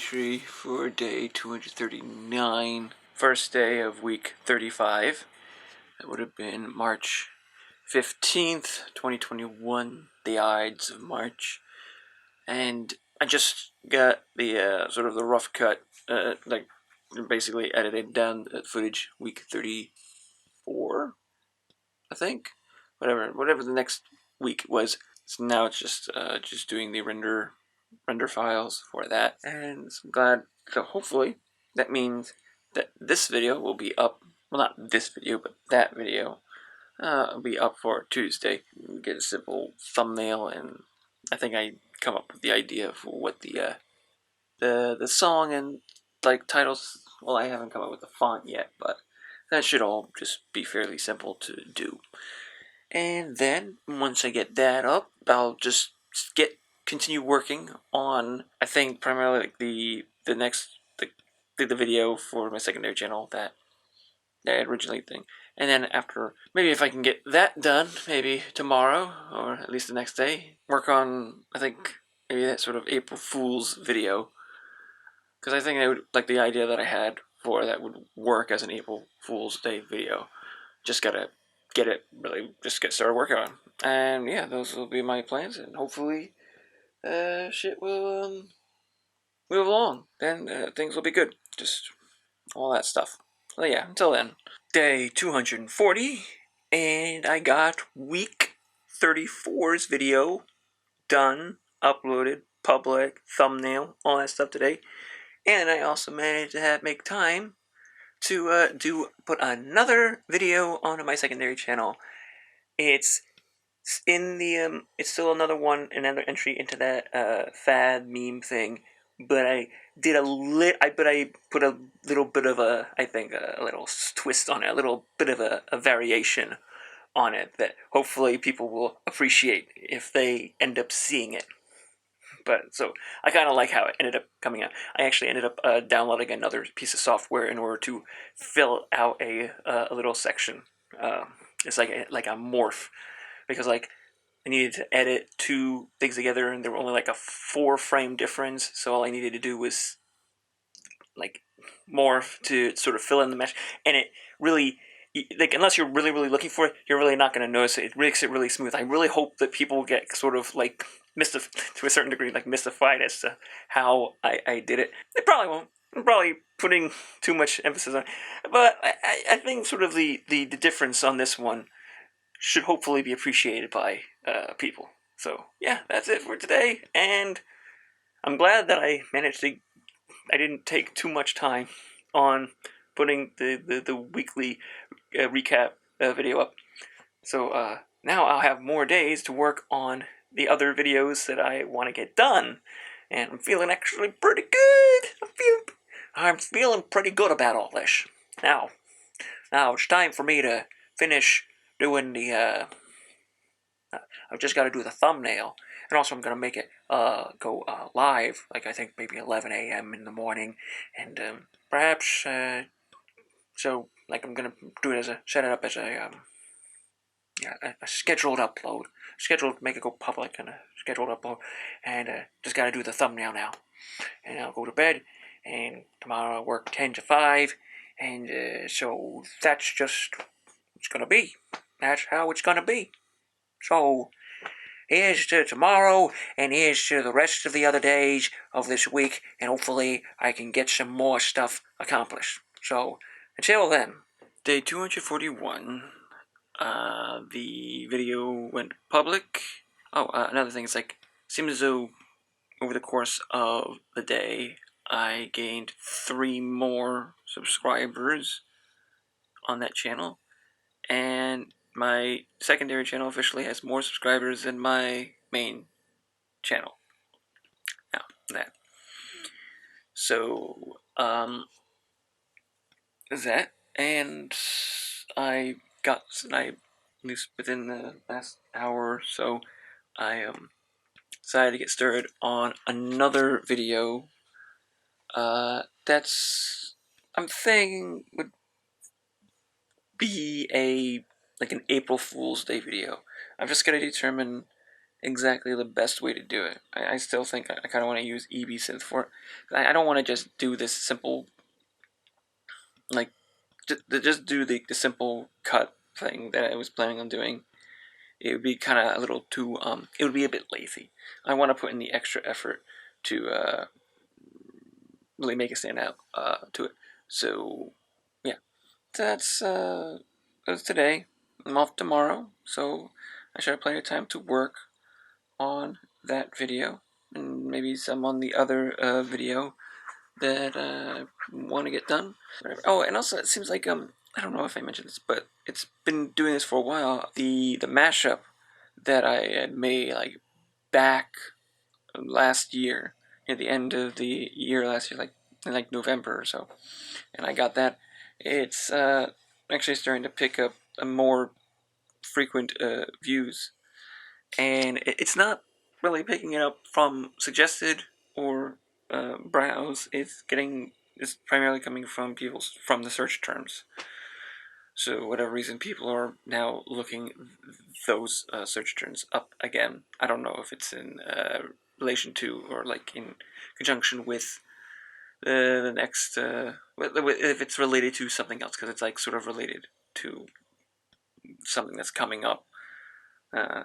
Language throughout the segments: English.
entry for day 239, first day of week 35. That would have been March 15th, 2021, the Ides of March. And I just got the sort of the rough cut, basically edited down the footage, week 34, I think. Whatever the next week was. So now it's just doing the render files for that, and I'm glad. So hopefully that means that this video will be up. Well, not this video, but that video will be up for Tuesday. We get a simple thumbnail, and I think I come up with the idea for what the song and like titles. Well, I haven't come up with the font yet, but that should all just be fairly simple to do. And then once I get that up, I'll just continue working on, I think, primarily like the video for my secondary channel that I originally think. And then after, maybe if I can get that done, maybe tomorrow or at least the next day, work on, I think, maybe that sort of April Fool's video, because I think I would like the idea that I had for that would work as an April Fool's Day video. Just gotta just get started working on. And yeah, those will be my plans, and hopefully shit will move along. Then things will be good. Just all that stuff. So yeah, until then. Day 240, and I got week 34's video done, uploaded, public, thumbnail, all that stuff today. And I also managed to make time to put another video onto my secondary channel. It's in the it's still another entry into that fad meme thing, but I did I put a little bit of a little twist on it, a little bit of a variation on it that hopefully people will appreciate if they end up seeing it. But so I kind of like how it ended up coming out. I actually ended up downloading another piece of software in order to fill out a little section. It's like a morph, because like I needed to edit two things together, and there were only like a 4-frame difference. So all I needed to do was like morph to sort of fill in the mesh, and it really, like, unless you're really looking for it, you're really not going to notice it. It makes it really smooth. I really hope that people get sort of like to a certain degree, like mystified as to how I did it. They probably won't. I'm probably putting too much emphasis on it. But I think sort of the difference on this one should hopefully be appreciated by people. So yeah, that's it for today, and I'm glad that I didn't take too much time on putting the weekly recap video up. So now I'll have more days to work on the other videos that I want to get done, and I'm feeling actually pretty good. I'm feeling pretty good about all this. Now it's time for me to finish doing the I've just got to do the thumbnail, and also I'm gonna make it go live, like I think maybe 11 a.m. in the morning, and perhaps so like I'm gonna do it set it up as a scheduled upload, scheduled to make it go public, and a scheduled upload, and just got to do the thumbnail now, and I'll go to bed, and tomorrow I'll work 10 to 5, and so that's just it's gonna be. That's how it's gonna be. So here's to tomorrow, and here's to the rest of the other days of this week, and hopefully I can get some more stuff accomplished. So, until then. Day 241, the video went public. Oh, another thing, it's like, seems as though over the course of the day, I gained 3 more subscribers on that channel, and my secondary channel officially has more subscribers than my main channel. Now, that. So, that, and at least within the last hour or so, I decided to get started on another video that's, I'm thinking would be an April Fool's Day video. I've just got to determine exactly the best way to do it. I still think I kind of want to use EB Synth for it. I don't want to just do this simple, like, just do the simple cut thing that I was planning on doing. It would be kind of a little too, it would be a bit lazy. I want to put in the extra effort to really make it stand out to it. So, yeah, that's today. I'm off tomorrow, so I should have plenty of time to work on that video and maybe some on the other video that I want to get done. Whatever. Oh, and also it seems like I don't know if I mentioned this, but it's been doing this for a while. The mashup that I had made like back last year, near the end of the year last year, like in like November or so, and I got that. It's actually starting to pick up a more frequent views, and it's not really picking it up from suggested or browse. It's primarily coming from people from the search terms. So whatever reason, people are now looking those search terms up again. I don't know if it's in relation to or like in conjunction with the next, if it's related to something else, because it's like sort of related to something that's coming up uh,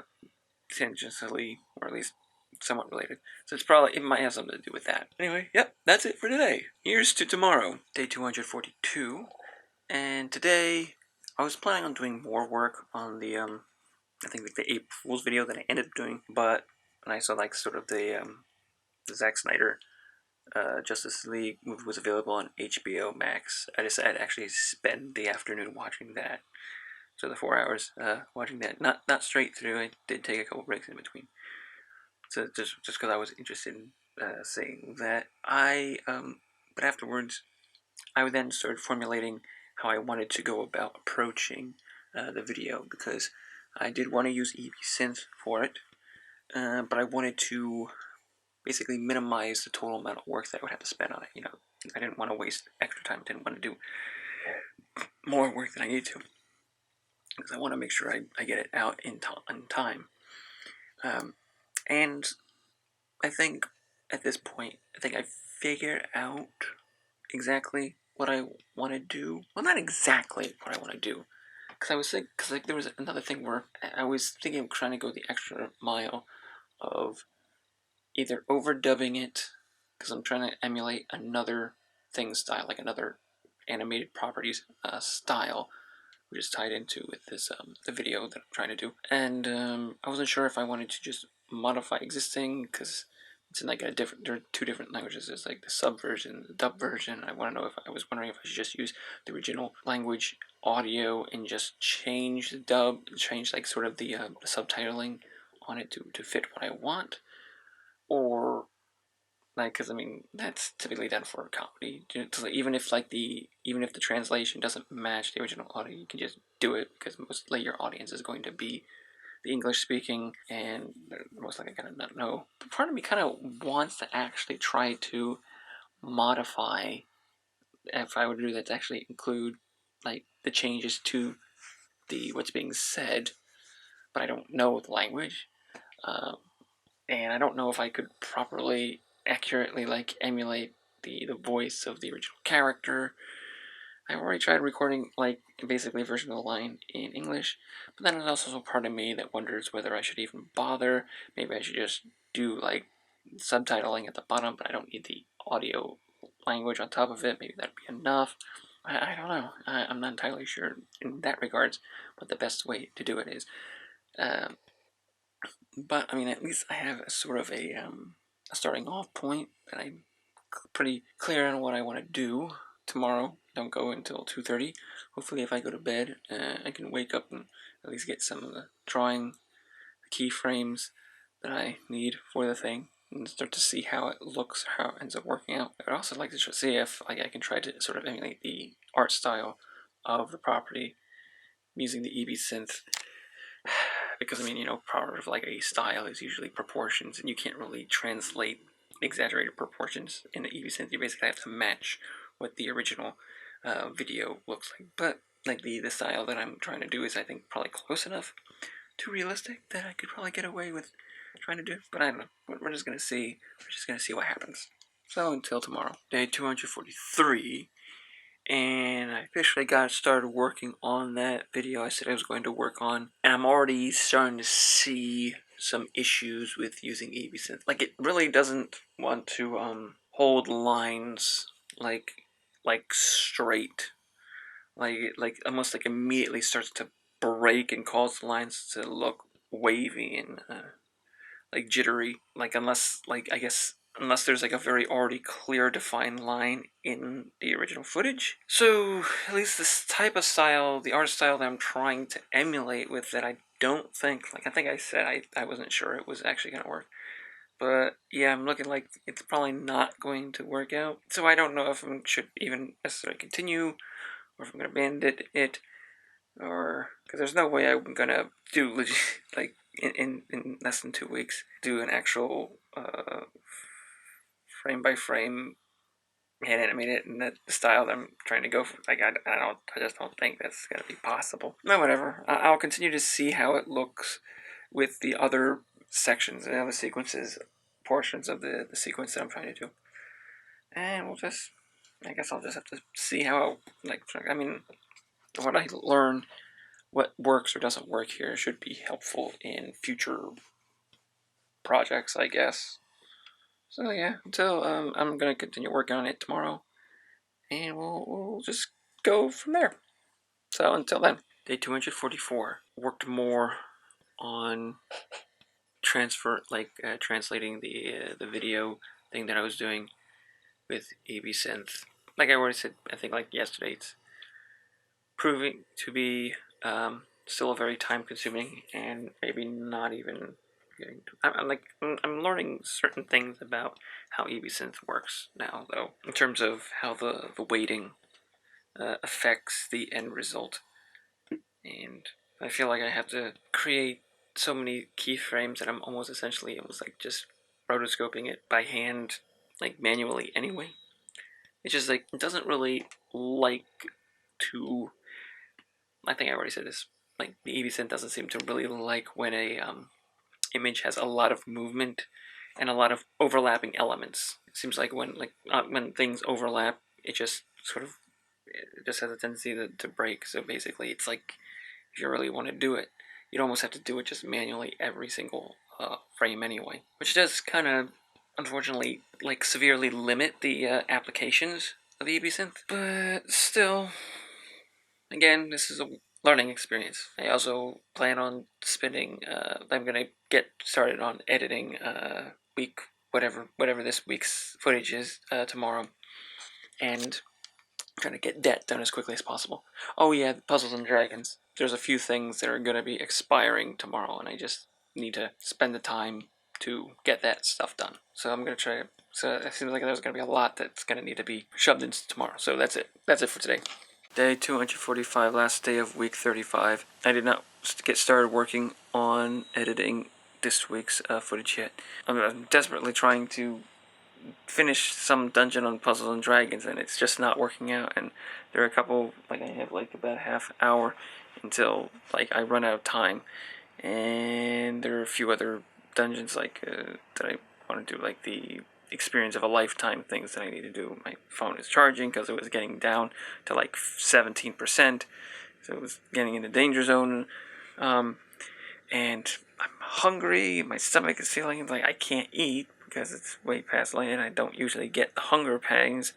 tangentially, or at least somewhat related. So it might have something to do with that. Anyway, yep, that's it for today. Here's to tomorrow, day 242, and today I was planning on doing more work on the I think like the April Fool's video that I ended up doing, but when I saw like sort of the Zack Snyder Justice League movie was available on HBO Max, I decided to actually spend the afternoon watching that. So the 4 hours watching that, not straight through. I did take a couple breaks in between. So just because I was interested in seeing that, but afterwards I then started formulating how I wanted to go about approaching the video, because I did want to use EV Synth for it, but I wanted to basically minimize the total amount of work that I would have to spend on it. I didn't want to waste extra time. Didn't want to do more work than I needed to, because I want to make sure I get it out in time. And I think at this point, I think I figured out exactly what I want to do. Well, not exactly what I want to do, because I was thinking, because like there was another thing where I was thinking of trying to go the extra mile of either overdubbing it, because I'm trying to emulate another thing style, like another animated properties style, which is tied into with this the video that I'm trying to do. And I wasn't sure if I wanted to just modify existing, because it's in like there are two different languages. There's like the sub version, the dub version. I was wondering if I should just use the original language audio and just change the dub, change like sort of the subtitling on it to fit what I want, or like, because I mean that's typically done for a comedy. Even if the translation doesn't match the original audio, you can just do it, because mostly your audience is going to be the English speaking, and they're most likely gonna not know. But part of me kind of wants to actually try to modify, if I were to do that, to actually include like the changes to the what's being said, but I don't know the language. Um, and I don't know if I could properly, accurately like emulate the voice of the original character. I've already tried recording like basically a version of the line in English, but then there's also a part of me that wonders whether I should even bother. Maybe I should just do like subtitling at the bottom, but I don't need the audio language on top of it. Maybe that'd be enough. I don't know. I'm not entirely sure in that regards what the best way to do it is. Um, but I mean, at least I have a sort of a starting off point that I'm pretty clear on what I want to do tomorrow. Don't go until 2:30. Hopefully, if I go to bed, I can wake up and at least get some of the drawing keyframes that I need for the thing, and start to see how it looks, how it ends up working out. I'd also like to see if like I can try to sort of emulate the art style of the property using the EB synth, because I mean, part of like a style is usually proportions, and you can't really translate exaggerated proportions in the EV synth. You basically have to match what the original video looks like. But like the style that I'm trying to do is, I think, probably close enough to realistic that I could probably get away with trying to do, but I don't know. We're just gonna see. We're just gonna see what happens. So until tomorrow, day 243, and I officially got started working on that video I said I was going to work on, and I'm already starting to see some issues with using EBSynth. Like, it really doesn't want to hold lines like straight. Like almost like immediately starts to break and cause the lines to look wavy and like jittery. Like unless there's like a very already clear defined line in the original footage. So at least this type of style, the art style that I'm trying to emulate with that, I don't think, like I think I said I wasn't sure it was actually going to work. But yeah, I'm looking like it's probably not going to work out. So I don't know if I should even necessarily continue or if I'm going to abandon it, or because there's no way I'm going to do like in less than 2 weeks do an actual frame by frame hand animate it in the style that I'm trying to go for. Like I just don't think that's going to be possible. No, whatever. I'll continue to see how it looks with the other sections and other sequences, portions of the sequence that I'm trying to do, and I guess I'll just have to see how, I mean, what I learn, what works or doesn't work here should be helpful in future projects, I guess. So yeah, until I'm gonna continue working on it tomorrow, and we'll just go from there. So until then, day 244 worked more on translating the video thing that I was doing with EBSynth. Like I already said, I think like yesterday, it's proving to be still very time consuming and maybe not even getting to, I'm learning certain things about how EBSynth works now, though, in terms of how the weighting affects the end result. And I feel like I have to create so many keyframes that I'm almost like just rotoscoping it by hand, like manually anyway. It's just like it doesn't really like to, I think I already said this, like the EBSynth doesn't seem to really like when a image has a lot of movement and a lot of overlapping elements. It seems like when things overlap, it just has a tendency to break. So basically, it's like if you really want to do it, you'd almost have to do it just manually every single frame anyway, which does kind of unfortunately like severely limit the applications of the EBSynth. But still, again, this is a learning experience. I also plan on spending. I'm gonna get started on editing week whatever this week's footage is tomorrow, and trying to get that done as quickly as possible. Oh yeah, Puzzles and Dragons. There's a few things that are gonna be expiring tomorrow, and I just need to spend the time to get that stuff done. So I'm gonna try. So it seems like there's gonna be a lot that's gonna need to be shoved into tomorrow. So that's it. That's it for today. Day 245, last day of week 35. I did not get started working on editing this week's footage yet. I'm desperately trying to finish some dungeon on Puzzles and Dragons, and it's just not working out. And there are a couple, like I have like about half hour until like I run out of time. And there are a few other dungeons that I want to do, like the experience of a lifetime things that I need to do. My phone is charging because it was getting down to like 17%, so it was getting in the danger zone. And I'm hungry. My stomach is feeling like I can't eat because it's way past late, and I don't usually get the hunger pains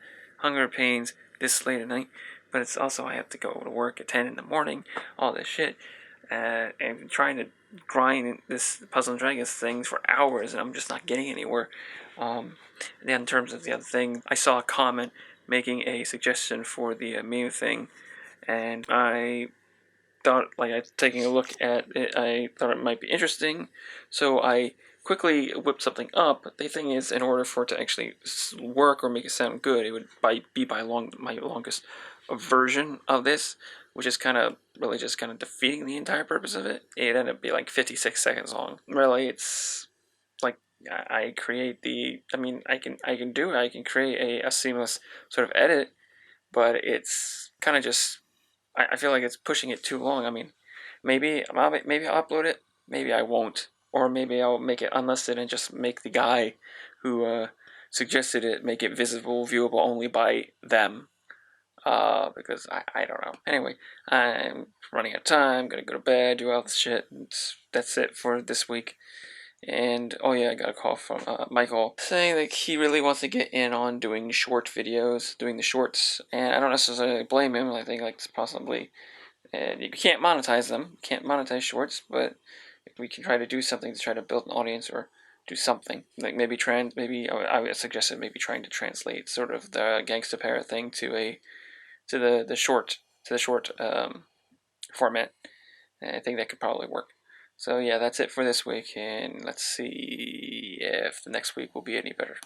this late at night. But it's also I have to go to work at 10 in the morning. All this shit, and trying to grind this Puzzle and Dragons things for hours, and I'm just not getting anywhere. And then in terms of the other thing, I saw a comment making a suggestion for the meme thing, and I thought, taking a look at it, I thought it might be interesting, so I quickly whipped something up. The thing is, in order for it to actually work or make it sound good, it would be my longest version of this, which is really just defeating the entire purpose of it. It ended up being like 56 seconds long. Really, it's like I create I can do it. I can create a seamless sort of edit, but it's kind of just, I feel like it's pushing it too long. I mean, maybe I'll upload it, maybe I won't. or maybe I'll make it unlisted and just make the guy who suggested it make it visible, viewable only by them. Because I don't know. Anyway, I'm running out of time. Gonna go to bed, do all this shit. That's it for this week. And oh yeah, I got a call from Michael saying that he really wants to get in on doing short videos, doing the shorts. And I don't necessarily blame him. I think like it's possibly, and you can't monetize them, can't monetize shorts, but if we can try to do something to try to build an audience or do something like maybe I would suggested maybe trying to translate sort of the Gangsta Parrot thing to the short format. And I think that could probably work. So yeah, that's it for this week, and let's see if the next week will be any better.